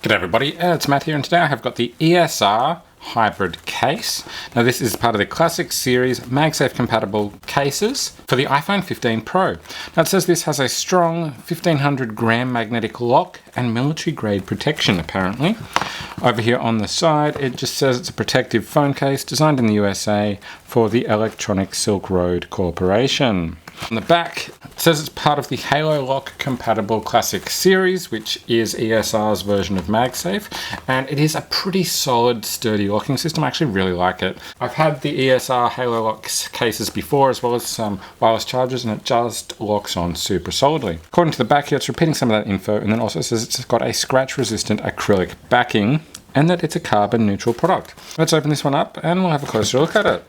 G'day everybody, it's Matt here, and today I have got the ESR hybrid case. Now this is part of the Classic Series MagSafe compatible cases for the iPhone 15 Pro. Now it says this has a strong 1500 gram magnetic lock and military grade protection apparently. Over here on the side it just says it's a protective phone case designed in the USA for the Electronic Silk Road Corporation. On the back, it says it's part of the Halo Lock compatible Classic Series, which is ESR's version of MagSafe, and it is a pretty solid, sturdy locking system. I actually really like it. I've had the ESR Halo Lock cases before, as well as some wireless chargers, and it just locks on super solidly. According to the back here, it's repeating some of that info, and then also says it's got a scratch-resistant acrylic backing, and that it's a carbon-neutral product. Let's open this one up, and we'll have a closer look at it.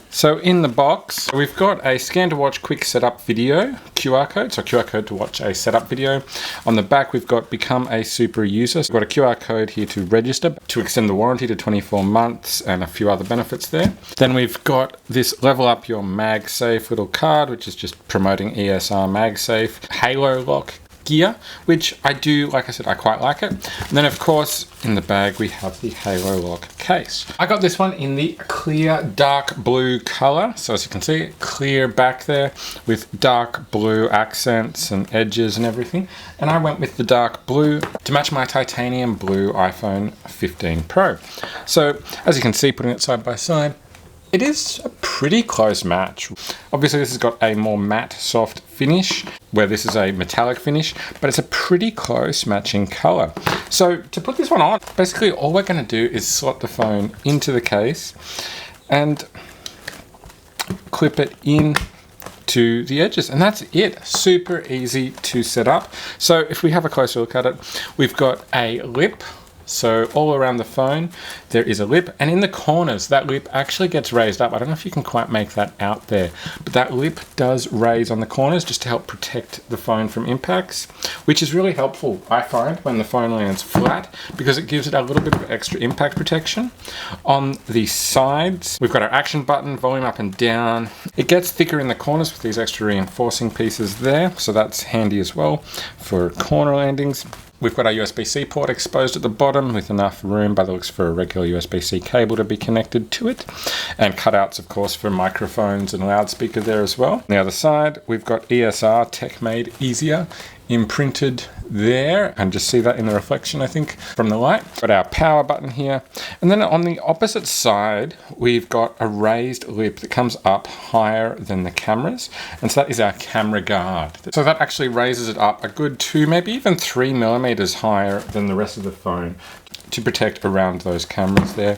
So in the box, we've got a scan to watch quick setup video QR code, so QR code to watch a setup video. On the back, we've got become a super user. So we've got a QR code here to register, to extend the warranty to 24 months and a few other benefits there. Then we've got this level up your MagSafe little card, which is just promoting ESR MagSafe, Halo Lock gear, which I do, like I said, I quite like it. And then of course in the bag we have the Halo Lock case. I got this one in the clear dark blue color, so as you can see, clear back there with dark blue accents and edges and everything, and I went with the dark blue to match my titanium blue iPhone 15 Pro. So as you can see, putting it side by side, it is a pretty close match. Obviously this has got a more matte soft finish, where this is a metallic finish, but it's a pretty close matching color. So to put this one on, basically all we're going to do is slot the phone into the case and clip it in to the edges, and that's it. Super easy to set up. So if we have a closer look at it, we've got a lip. So all around the phone there is a lip, and in the corners that lip actually gets raised up. I don't know if you can quite make that out there, but that lip does raise on the corners just to help protect the phone from impacts, which is really helpful, I find, when the phone lands flat, because it gives it a little bit of extra impact protection. On the sides we've got our action button, volume up and down. It gets thicker in the corners with these extra reinforcing pieces there, so that's handy as well for corner landings. We've got our USB-C port exposed at the bottom with enough room by the looks for a regular USB-C cable to be connected to it, and cutouts of course for microphones and loudspeaker there as well. On the other side we've got ESR Tech Made Easier imprinted there, and just see that in the reflection I think from the light. Got our power button here, and then on the opposite side we've got a raised lip that comes up higher than the cameras, and so that is our camera guard. So that actually raises it up a good 2, maybe even 3 millimeters higher than the rest of the phone to protect around those cameras there,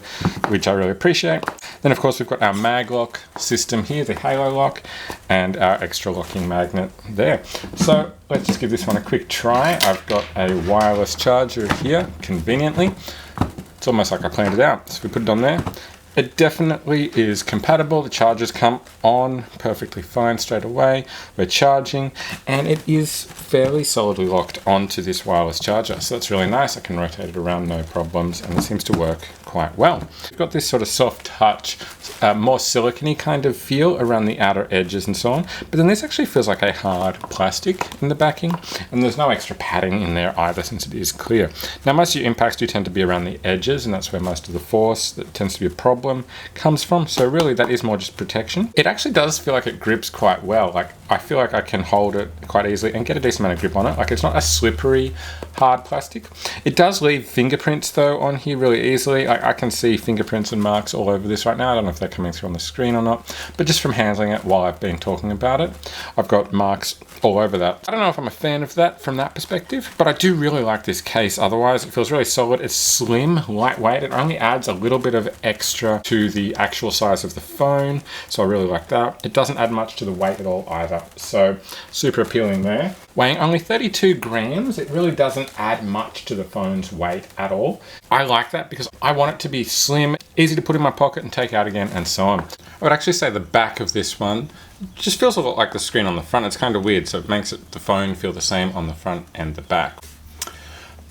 which I really appreciate. Then of course we've got our mag lock system here, the Halo Lock, and our extra locking magnet there. So let's just give this one a quick try. I've got a wireless charger here, conveniently. It's almost like I planned it out. So we put it on there. It definitely is compatible. The chargers come on perfectly fine straight away. We're charging, and it is fairly solidly locked onto this wireless charger. So that's really nice. I can rotate it around no problems, and it seems to work quite well. We've got this sort of soft touch, more silicone-y kind of feel around the outer edges and so on. But then this actually feels like a hard plastic in the backing, and there's no extra padding in there either since it is clear. Now most of your impacts do tend to be around the edges, and that's where most of the force that tends to be a problem comes from, so really that is more just protection. It actually does feel like it grips quite well. Like I feel like I can hold it quite easily and get a decent amount of grip on it. Like it's not a slippery hard plastic. It does leave fingerprints though on here really easily. I can see fingerprints and marks all over this right now. I don't know if they're coming through on the screen or not, but just from handling it while I've been talking about it, I've got marks all over that. I don't know if I'm a fan of that from that perspective, but I do really like this case. Otherwise it feels really solid. It's slim, lightweight. It only adds a little bit of extra to the actual size of the phone, so I really like that. It doesn't add much to the weight at all either, so super appealing there. Weighing only 32 grams, it really doesn't add much to the phone's weight at all. I like that because I want it to be slim, easy to put in my pocket and take out again, and so on. I would actually say the back of this one just feels a lot like the screen on the front. It's kind of weird, so it makes the phone feel the same on the front and the back.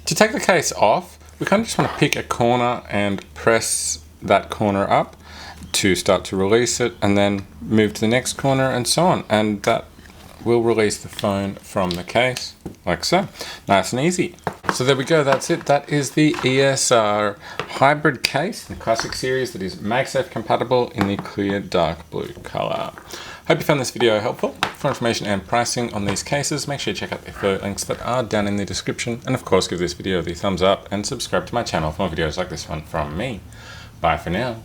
To take the case off, we kind of just want to pick a corner and press that corner up to start to release it, and then move to the next corner and so on, and that we'll release the phone from the case, like so. Nice and easy. So there we go, that's it. That is the ESR hybrid case, the classic series that is MagSafe compatible in the clear dark blue color. Hope you found this video helpful. For information and pricing on these cases, make sure you check out the affiliate links that are down in the description. And of course, give this video the thumbs up and subscribe to my channel for more videos like this one from me. Bye for now.